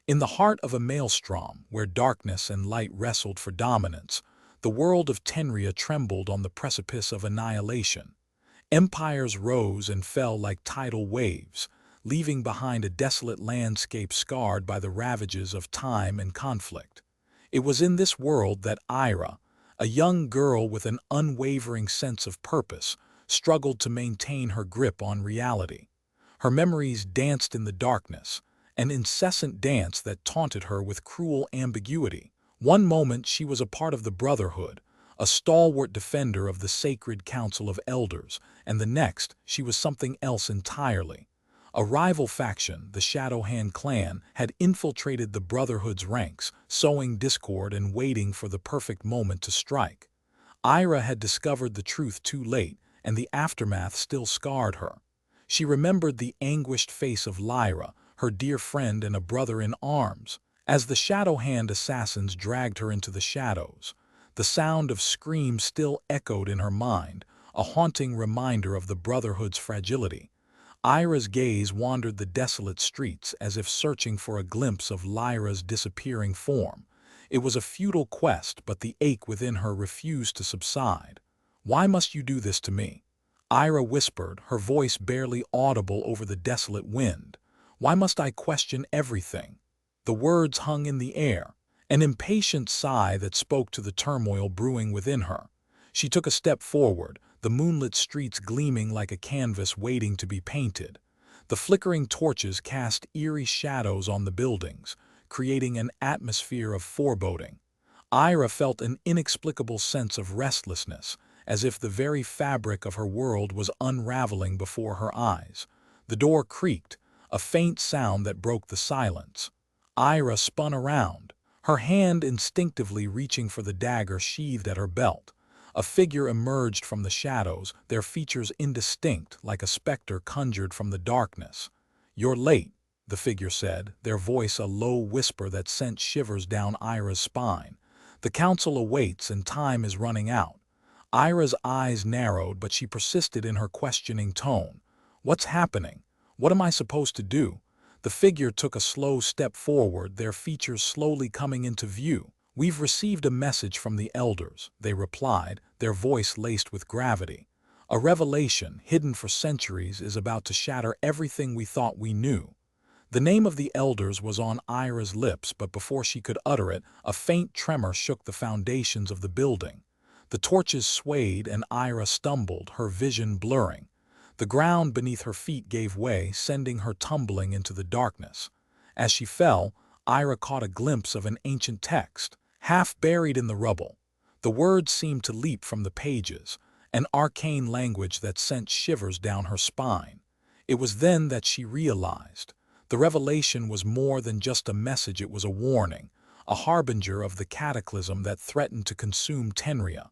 In the heart of a maelstrom, where darkness and light wrestled for dominance, the world of Tenria trembled on the precipice of annihilation. Empires rose and fell like tidal waves, leaving behind a desolate landscape scarred by the ravages of time and conflict. It was in this world that Ira, a young girl with an unwavering sense of purpose, struggled to maintain her grip on reality. Her memories danced in the darkness, an incessant dance that taunted her with cruel ambiguity. One moment she was a part of the Brotherhood, a stalwart defender of the sacred council of elders, and the next she was something else entirely. A rival faction, the Shadowhand clan, had infiltrated the Brotherhood's ranks, sowing discord and waiting for the perfect moment to strike. Ira had discovered the truth too late, and the aftermath still scarred her. She remembered the anguished face of Lyra, her dear friend and a brother in arms, as the Shadowhand assassins dragged her into the shadows. The sound of screams still echoed in her mind, a haunting reminder of the Brotherhood's fragility. Ira's gaze wandered the desolate streets as if searching for a glimpse of Lyra's disappearing form. It was a futile quest, but the ache within her refused to subside. "Why must you do this to me?" Ira whispered, her voice barely audible over the desolate wind. "Why must I question everything?" The words hung in the air, an impatient sigh that spoke to the turmoil brewing within her. She took a step forward, the moonlit streets gleaming like a canvas waiting to be painted. The flickering torches cast eerie shadows on the buildings, creating an atmosphere of foreboding. Ira felt an inexplicable sense of restlessness, as if the very fabric of her world was unraveling before her eyes. The door creaked, a faint sound that broke the silence. Ira spun around, her hand instinctively reaching for the dagger sheathed at her belt. A figure emerged from the shadows, their features indistinct, like a specter conjured from the darkness. "You're late," the figure said, their voice a low whisper that sent shivers down Ira's spine. "The council awaits and time is running out." Ira's eyes narrowed, but she persisted in her questioning tone. "What's happening? What am I supposed to do?" The figure took a slow step forward, their features slowly coming into view. "We've received a message from the elders," they replied, their voice laced with gravity. "A revelation, hidden for centuries, is about to shatter everything we thought we knew." The name of the elders was on Ira's lips, but before she could utter it, a faint tremor shook the foundations of the building. The torches swayed and Ira stumbled, her vision blurring. The ground beneath her feet gave way, sending her tumbling into the darkness. As she fell, Ira caught a glimpse of an ancient text, half buried in the rubble. The words seemed to leap from the pages, an arcane language that sent shivers down her spine. It was then that she realized. The revelation was more than just a message, it was a warning, a harbinger of the cataclysm that threatened to consume Tenria.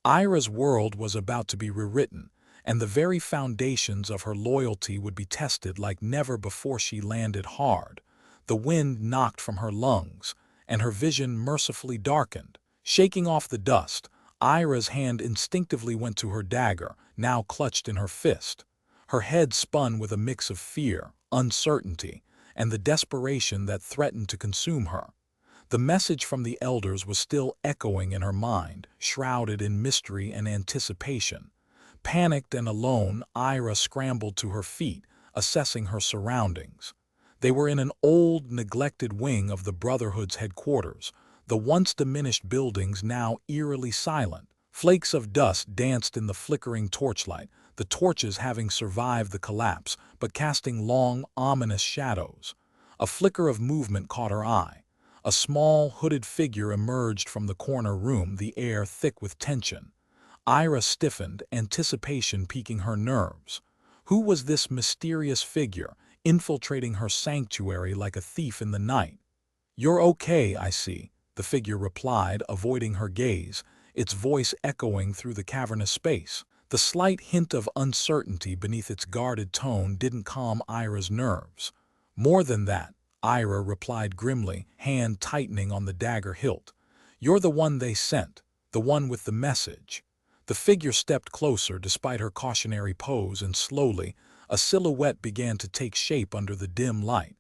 Ira's world was about to be rewritten, and the very foundations of her loyalty would be tested like never before. She landed hard. The wind knocked from her lungs, and her vision mercifully darkened. Shaking off the dust, Ira's hand instinctively went to her dagger, now clutched in her fist. Her head spun with a mix of fear, uncertainty, and the desperation that threatened to consume her. The message from the elders was still echoing in her mind, shrouded in mystery and anticipation. Panicked and alone, Ira scrambled to her feet, assessing her surroundings. They were in an old, neglected wing of the Brotherhood's headquarters, the once diminished buildings now eerily silent. Flakes of dust danced in the flickering torchlight, the torches having survived the collapse, but casting long, ominous shadows. A flicker of movement caught her eye. A small, hooded figure emerged from the corner room, the air thick with tension. Ira stiffened, anticipation piquing her nerves. Who was this mysterious figure, infiltrating her sanctuary like a thief in the night? "You're okay, I see," the figure replied, avoiding her gaze, its voice echoing through the cavernous space. The slight hint of uncertainty beneath its guarded tone didn't calm Ira's nerves. "More than that," Ira replied grimly, hand tightening on the dagger hilt. "You're the one they sent, the one with the message." The figure stepped closer despite her cautionary pose, and slowly, a silhouette began to take shape under the dim light.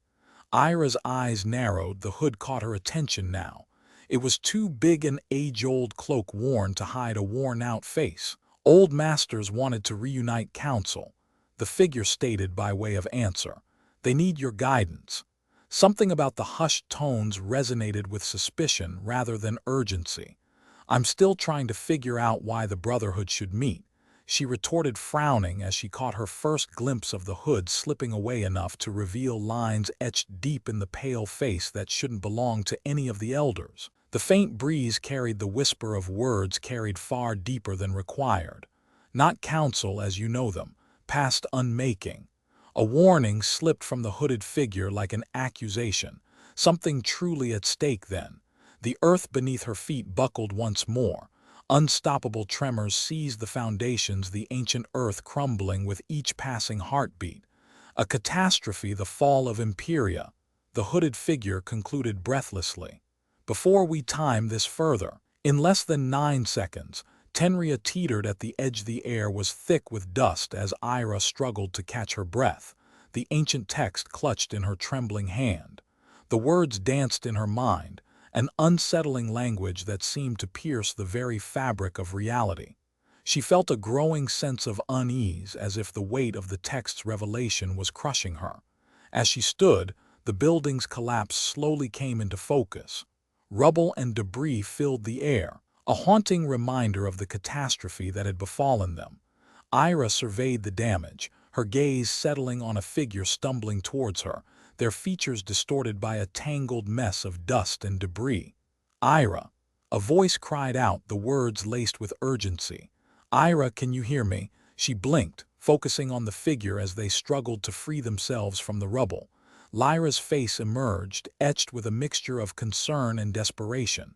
Ira's eyes narrowed, the hood caught her attention now. It was too big, an age-old cloak worn to hide a worn-out face. Old masters wanted to reunite council, the figure stated by way of answer. They need your guidance. Something about the hushed tones resonated with suspicion rather than urgency. I'm still trying to figure out why the Brotherhood should meet, she retorted, frowning as she caught her first glimpse of the hood slipping away enough to reveal lines etched deep in the pale face that shouldn't belong to any of the elders. The faint breeze carried the whisper of words carried far deeper than required. Not counsel as you know them, past unmaking. A warning slipped from the hooded figure like an accusation. Something truly at stake then. The earth beneath her feet buckled once more. Unstoppable tremors seized the foundations, the ancient earth crumbling with each passing heartbeat. A catastrophe, the fall of Imperia, the hooded figure concluded breathlessly. Before we time this further, in less than 9 seconds, Tenria teetered at the edge. The air was thick with dust as Ira struggled to catch her breath, the ancient text clutched in her trembling hand. The words danced in her mind, an unsettling language that seemed to pierce the very fabric of reality. She felt a growing sense of unease, as if the weight of the text's revelation was crushing her. As she stood, the building's collapse slowly came into focus. Rubble and debris filled the air, a haunting reminder of the catastrophe that had befallen them. Ira surveyed the damage, her gaze settling on a figure stumbling towards her, their features distorted by a tangled mess of dust and debris. "Ira!" A voice cried out, the words laced with urgency. "Ira, can you hear me?" She blinked, focusing on the figure as they struggled to free themselves from the rubble. Lyra's face emerged, etched with a mixture of concern and desperation.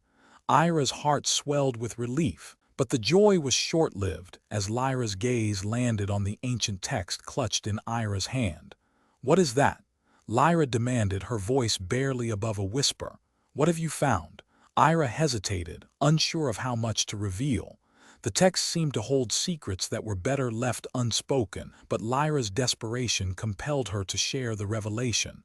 Ira's heart swelled with relief, but the joy was short-lived as Lyra's gaze landed on the ancient text clutched in Ira's hand. "What is that?" Lyra demanded, her voice barely above a whisper. "What have you found?" Ira hesitated, unsure of how much to reveal. The text seemed to hold secrets that were better left unspoken, but Lyra's desperation compelled her to share the revelation.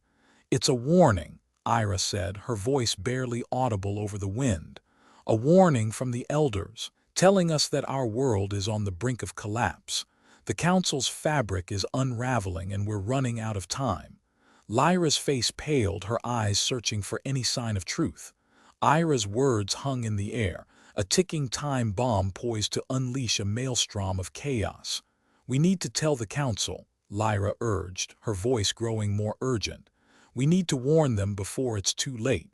"It's a warning," Ira said, her voice barely audible over the wind. "A warning from the elders, telling us that our world is on the brink of collapse. The council's fabric is unraveling and we're running out of time." Lyra's face paled, her eyes searching for any sign of truth. Ira's words hung in the air, a ticking time bomb poised to unleash a maelstrom of chaos. "We need to tell the council," Lyra urged, her voice growing more urgent. "We need to warn them before it's too late."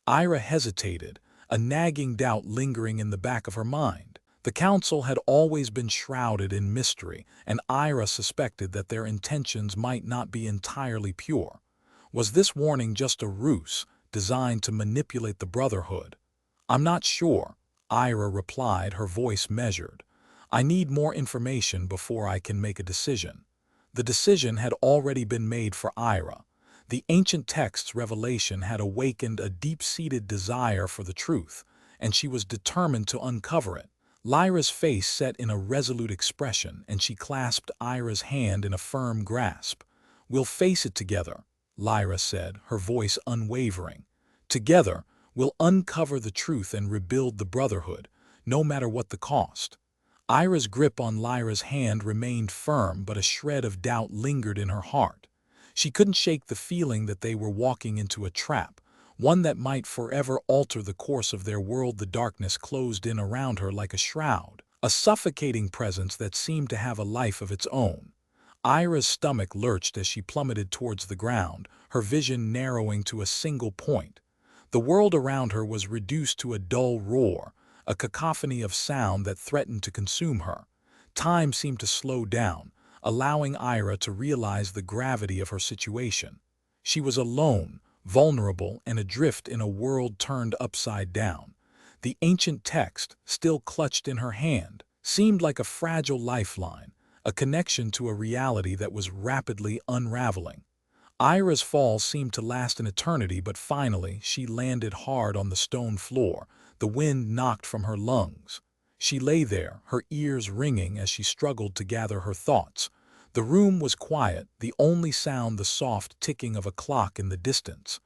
Ira hesitated, a nagging doubt lingering in the back of her mind. The council had always been shrouded in mystery, and Ira suspected that their intentions might not be entirely pure. Was this warning just a ruse, designed to manipulate the Brotherhood? "I'm not sure," Ira replied, her voice measured. "I need more information before I can make a decision." The decision had already been made for Ira. The ancient text's revelation had awakened a deep-seated desire for the truth, and she was determined to uncover it. Lyra's face set in a resolute expression, and she clasped Ira's hand in a firm grasp. "We'll face it together," Lyra said, her voice unwavering. "Together, we'll uncover the truth and rebuild the Brotherhood, no matter what the cost." Ira's grip on Lyra's hand remained firm, but a shred of doubt lingered in her heart. She couldn't shake the feeling that they were walking into a trap, one that might forever alter the course of their world. The darkness closed in around her like a shroud, a suffocating presence that seemed to have a life of its own. Ira's stomach lurched as she plummeted towards the ground, her vision narrowing to a single point. The world around her was reduced to a dull roar, a cacophony of sound that threatened to consume her. Time seemed to slow down, allowing Ira to realize the gravity of her situation. She was alone, vulnerable, and adrift in a world turned upside down. The ancient text, still clutched in her hand, seemed like a fragile lifeline, a connection to a reality that was rapidly unraveling. Ira's fall seemed to last an eternity, but finally she landed hard on the stone floor, the wind knocked from her lungs. She lay there, her ears ringing as she struggled to gather her thoughts. The room was quiet, the only sound the soft ticking of a clock in the distance.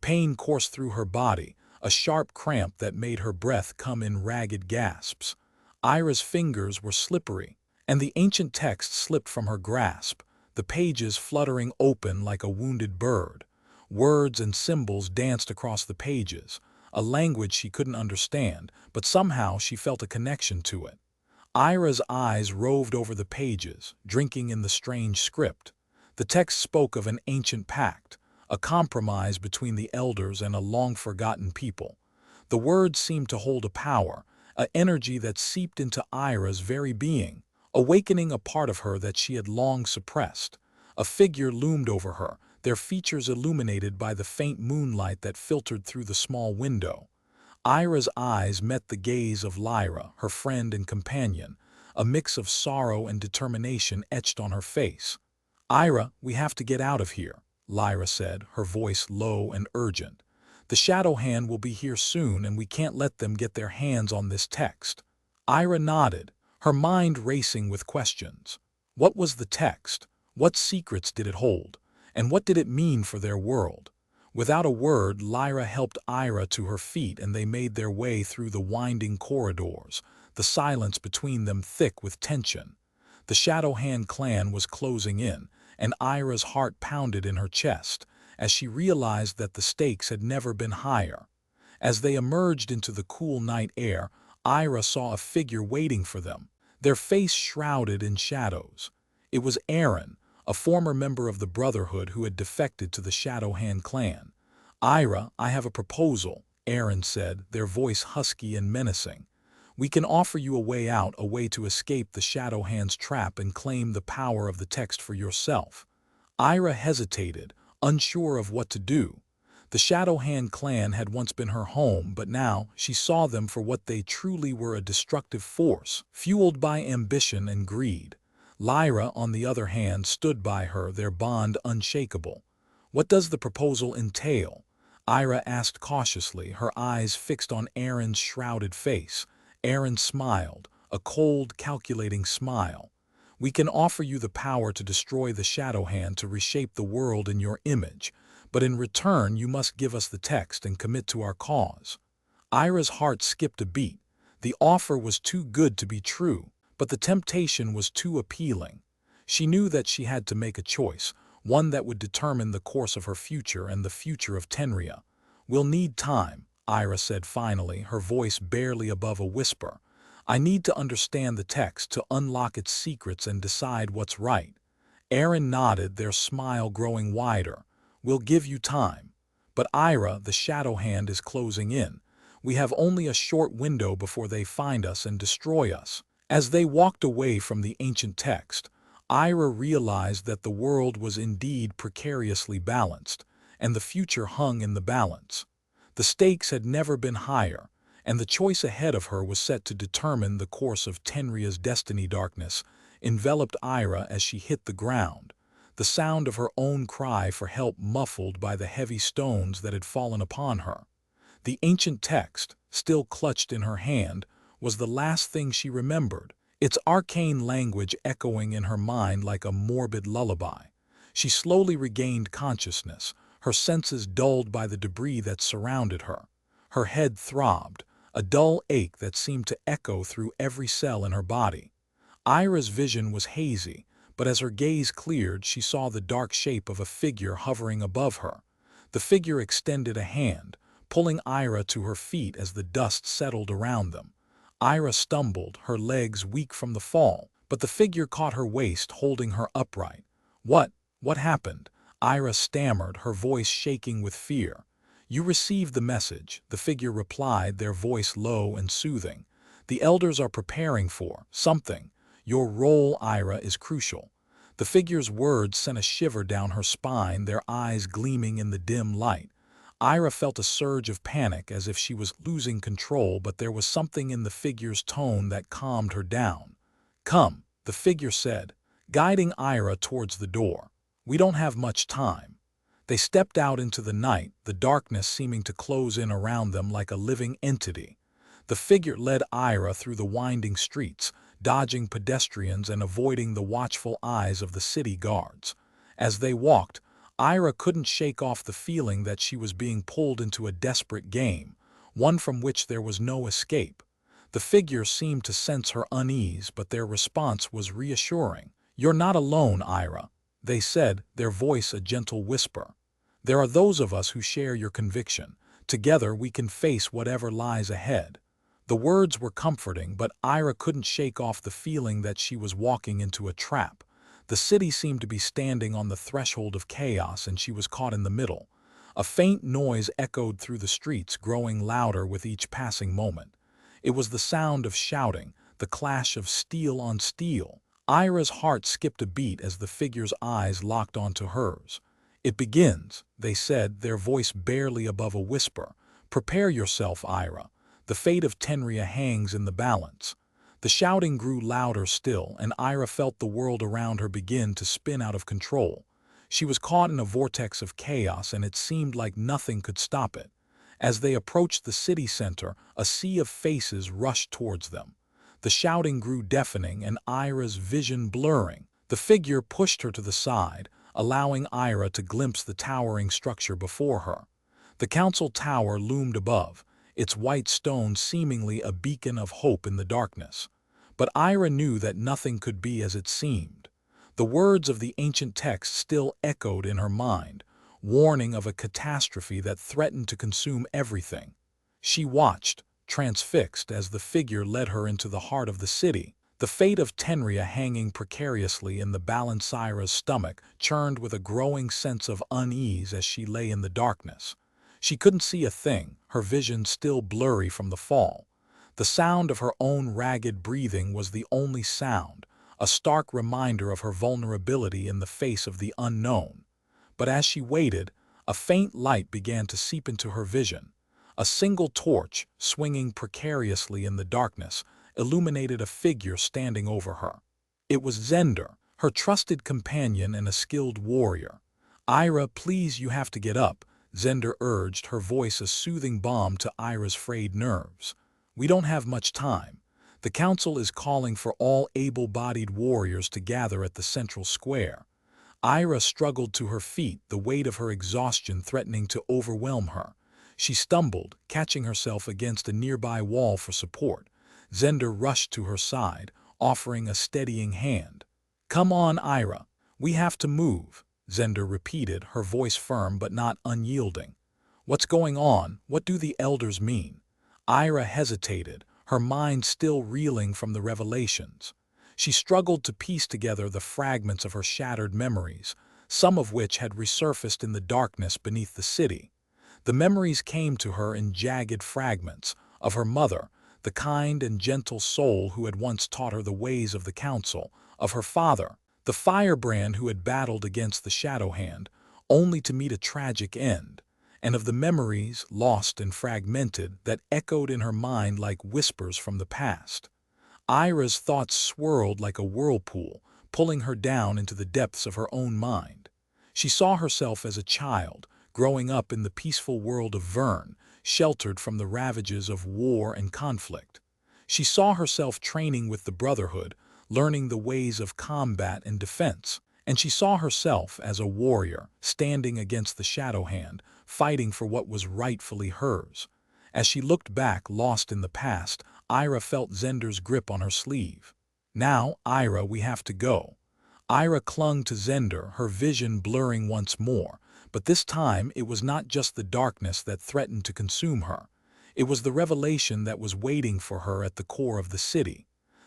Pain coursed through her body, a sharp cramp that made her breath come in ragged gasps. Ira's fingers were slippery, and the ancient text slipped from her grasp, the pages fluttering open like a wounded bird. Words and symbols danced across the pages, a language she couldn't understand, but somehow she felt a connection to it. Ira's eyes roved over the pages, drinking in the strange script. The text spoke of an ancient pact, a compromise between the elders and a long-forgotten people. The words seemed to hold a power, an energy that seeped into Ira's very being, awakening a part of her that she had long suppressed. A figure loomed over her, their features illuminated by the faint moonlight that filtered through the small window. Ira's eyes met the gaze of Lyra, her friend and companion, a mix of sorrow and determination etched on her face. "Ira, we have to get out of here," Lyra said, her voice low and urgent. "The Shadow Hand will be here soon and we can't let them get their hands on this text." Ira nodded, her mind racing with questions. What was the text? What secrets did it hold? And what did it mean for their world? Without a word, Lyra helped Ira to her feet and they made their way through the winding corridors, the silence between them thick with tension. The Shadow Hand clan was closing in, and Ira's heart pounded in her chest as she realized that the stakes had never been higher. As they emerged into the cool night air, Ira saw a figure waiting for them, their face shrouded in shadows. It was Aaron, a former member of the Brotherhood who had defected to the Shadow Hand clan. "Ira, I have a proposal," Aaron said, their voice husky and menacing. "We can offer you a way out, a way to escape the Shadow Hand's trap and claim the power of the text for yourself." Ira hesitated, unsure of what to do. The Shadow Hand clan had once been her home, but now she saw them for what they truly were, a destructive force, fueled by ambition and greed. Lyra, on the other hand, stood by her, their bond unshakable. "What does the proposal entail?" Ira asked cautiously, her eyes fixed on Aaron's shrouded face. Aaron smiled, a cold, calculating smile. "We can offer you the power to destroy the Shadow Hand, to reshape the world in your image, but in return you must give us the text and commit to our cause." Ira's heart skipped a beat. The offer was too good to be true, but the temptation was too appealing. She knew that she had to make a choice, one that would determine the course of her future and the future of Tenria. "We'll need time," Ira said finally, her voice barely above a whisper. "I need to understand the text, to unlock its secrets and decide what's right." Aaron nodded, their smile growing wider. "We'll give you time. But Ira, the Shadow Hand is closing in. We have only a short window before they find us and destroy us." As they walked away from the ancient text, Ira realized that the world was indeed precariously balanced, and the future hung in the balance. The stakes had never been higher, and the choice ahead of her was set to determine the course of Tenria's destiny. Darkness enveloped Ira as she hit the ground, the sound of her own cry for help muffled by the heavy stones that had fallen upon her. The ancient text, still clutched in her hand, was the last thing she remembered, its arcane language echoing in her mind like a morbid lullaby. She slowly regained consciousness, her senses dulled by the debris that surrounded her. Her head throbbed, a dull ache that seemed to echo through every cell in her body. Ira's vision was hazy, but as her gaze cleared, she saw the dark shape of a figure hovering above her. The figure extended a hand, pulling Ira to her feet as the dust settled around them. Ira stumbled, her legs weak from the fall, but the figure caught her waist, holding her upright. What happened?" Ira stammered, her voice shaking with fear. "You received the message," the figure replied, their voice low and soothing. "The elders are preparing for something. Your role, Ira, is crucial." The figure's words sent a shiver down her spine, their eyes gleaming in the dim light. Ira felt a surge of panic, as if she was losing control, but there was something in the figure's tone that calmed her down. "Come," the figure said, guiding Ira towards the door. "We don't have much time." They stepped out into the night, the darkness seeming to close in around them like a living entity. The figure led Ira through the winding streets, dodging pedestrians and avoiding the watchful eyes of the city guards. As they walked, Ira couldn't shake off the feeling that she was being pulled into a desperate game, one from which there was no escape. The figures seemed to sense her unease, but their response was reassuring. "You're not alone, Ira," they said, their voice a gentle whisper. "There are those of us who share your conviction. Together we can face whatever lies ahead." The words were comforting, but Ira couldn't shake off the feeling that she was walking into a trap. The city seemed to be standing on the threshold of chaos, and she was caught in the middle. A faint noise echoed through the streets, growing louder with each passing moment. It was the sound of shouting, the clash of steel on steel. Ira's heart skipped a beat as the figure's eyes locked onto hers. "It begins," they said, their voice barely above a whisper. "Prepare yourself, Ira. The fate of Tenria hangs in the balance." The shouting grew louder still, and Ira felt the world around her begin to spin out of control. She was caught in a vortex of chaos, and it seemed like nothing could stop it. As they approached the city center, a sea of faces rushed towards them. The shouting grew deafening, and Ira's vision blurring. The figure pushed her to the side, allowing Ira to glimpse the towering structure before her. The council tower loomed above, its white stone seemingly a beacon of hope in the darkness. But Ira knew that nothing could be as it seemed. The words of the ancient text still echoed in her mind, warning of a catastrophe that threatened to consume everything. She watched, transfixed, as the figure led her into the heart of the city. The fate of Tenria hanging precariously in the balance. Ira's stomach churned with a growing sense of unease as she lay in the darkness. She couldn't see a thing, her vision still blurry from the fall. The sound of her own ragged breathing was the only sound, a stark reminder of her vulnerability in the face of the unknown. But as she waited, a faint light began to seep into her vision. A single torch, swinging precariously in the darkness, illuminated a figure standing over her. It was Zender, her trusted companion and a skilled warrior. "Ira, please, you have to get up," Zender urged, her voice a soothing balm to Ira's frayed nerves. "We don't have much time. The council is calling for all able-bodied warriors to gather at the central square." Ira struggled to her feet, the weight of her exhaustion threatening to overwhelm her. She stumbled, catching herself against a nearby wall for support. Zender rushed to her side, offering a steadying hand. "Come on, Ira. We have to move," Zender repeated, her voice firm but not unyielding. "What's going on? What do the elders mean?" Ira hesitated, her mind still reeling from the revelations. She struggled to piece together the fragments of her shattered memories, some of which had resurfaced in the darkness beneath the city. The memories came to her in jagged fragments, of her mother, the kind and gentle soul who had once taught her the ways of the council, of her father, the firebrand who had battled against the Shadow Hand, only to meet a tragic end, and of the memories, lost and fragmented, that echoed in her mind like whispers from the past. Ira's thoughts swirled like a whirlpool, pulling her down into the depths of her own mind. She saw herself as a child, growing up in the peaceful world of Vern, sheltered from the ravages of war and conflict. She saw herself training with the Brotherhood, learning the ways of combat and defense. And she saw herself as a warrior, standing against the Shadow Hand, fighting for what was rightfully hers. As she looked back, lost in the past, Ira felt Zender's grip on her sleeve. "Now, Ira, we have to go." Ira clung to Zender, her vision blurring once more, but this time it was not just the darkness that threatened to consume her. It was the revelation that was waiting for her at the core of the city.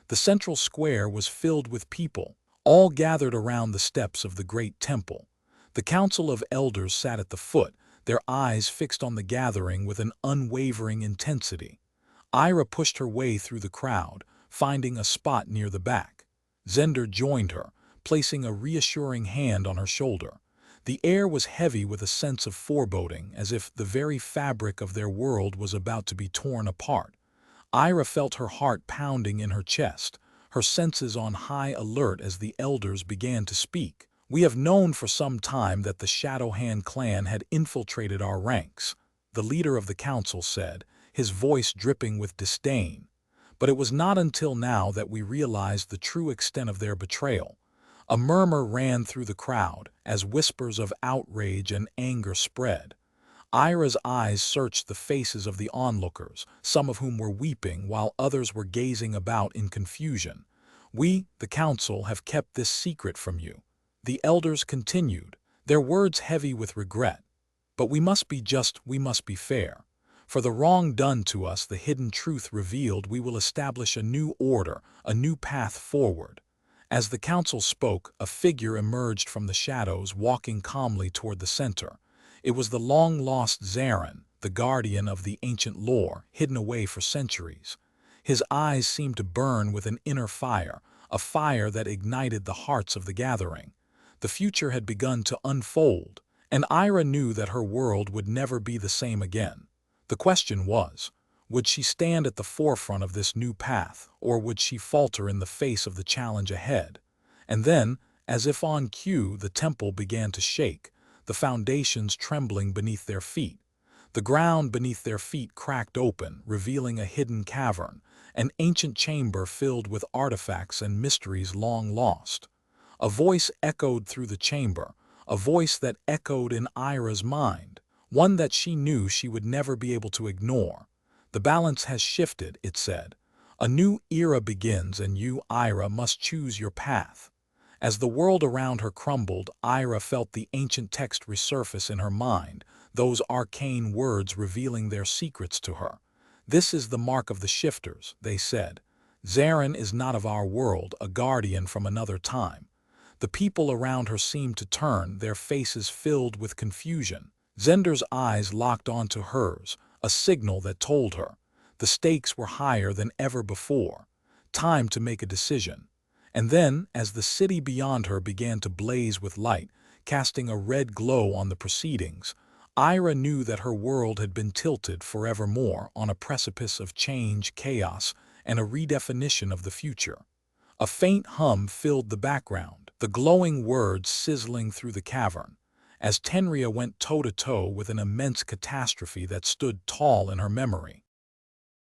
The central square was filled with people, all gathered around the steps of the great temple. The council of elders sat at the foot, their eyes fixed on the gathering with an unwavering intensity. Ira pushed her way through the crowd, finding a spot near the back. Zender joined her, placing a reassuring hand on her shoulder. The air was heavy with a sense of foreboding, as if the very fabric of their world was about to be torn apart. Ira felt her heart pounding in her chest, her senses on high alert as the elders began to speak. "We have known for some time that the Shadow Hand clan had infiltrated our ranks," the leader of the council said, his voice dripping with disdain. But it was not until now that we realized the true extent of their betrayal. A murmur ran through the crowd as whispers of outrage and anger spread. Ira's eyes searched the faces of the onlookers, some of whom were weeping while others were gazing about in confusion. "We, the council, have kept this secret from you," the elders continued, their words heavy with regret. "But we must be just, we must be fair. For the wrong done to us, the hidden truth revealed, we will establish a new order, a new path forward." As the council spoke, a figure emerged from the shadows, walking calmly toward the center. It was the long-lost Zarin, the guardian of the ancient lore, hidden away for centuries. His eyes seemed to burn with an inner fire, a fire that ignited the hearts of the gathering. The future had begun to unfold, and Ira knew that her world would never be the same again. The question was, would she stand at the forefront of this new path, or would she falter in the face of the challenge ahead? And then, as if on cue, the temple began to shake, the foundations trembling beneath their feet. The ground beneath their feet cracked open, revealing a hidden cavern, an ancient chamber filled with artifacts and mysteries long lost. A voice echoed through the chamber, a voice that echoed in Ira's mind, one that she knew she would never be able to ignore. "The balance has shifted," it said. "A new era begins, and you, Ira, must choose your path." As the world around her crumbled, Ira felt the ancient text resurface in her mind, those arcane words revealing their secrets to her. "This is the mark of the shifters," they said. "Zarin is not of our world, a guardian from another time." The people around her seemed to turn, their faces filled with confusion. Zender's eyes locked onto hers, a signal that told her the stakes were higher than ever before. Time to make a decision. And then, as the city beyond her began to blaze with light, casting a red glow on the proceedings, Ira knew that her world had been tilted forevermore on a precipice of change, chaos, and a redefinition of the future. A faint hum filled the background, the glowing words sizzling through the cavern, as Tenria went toe-to-toe with an immense catastrophe that stood tall in her memory.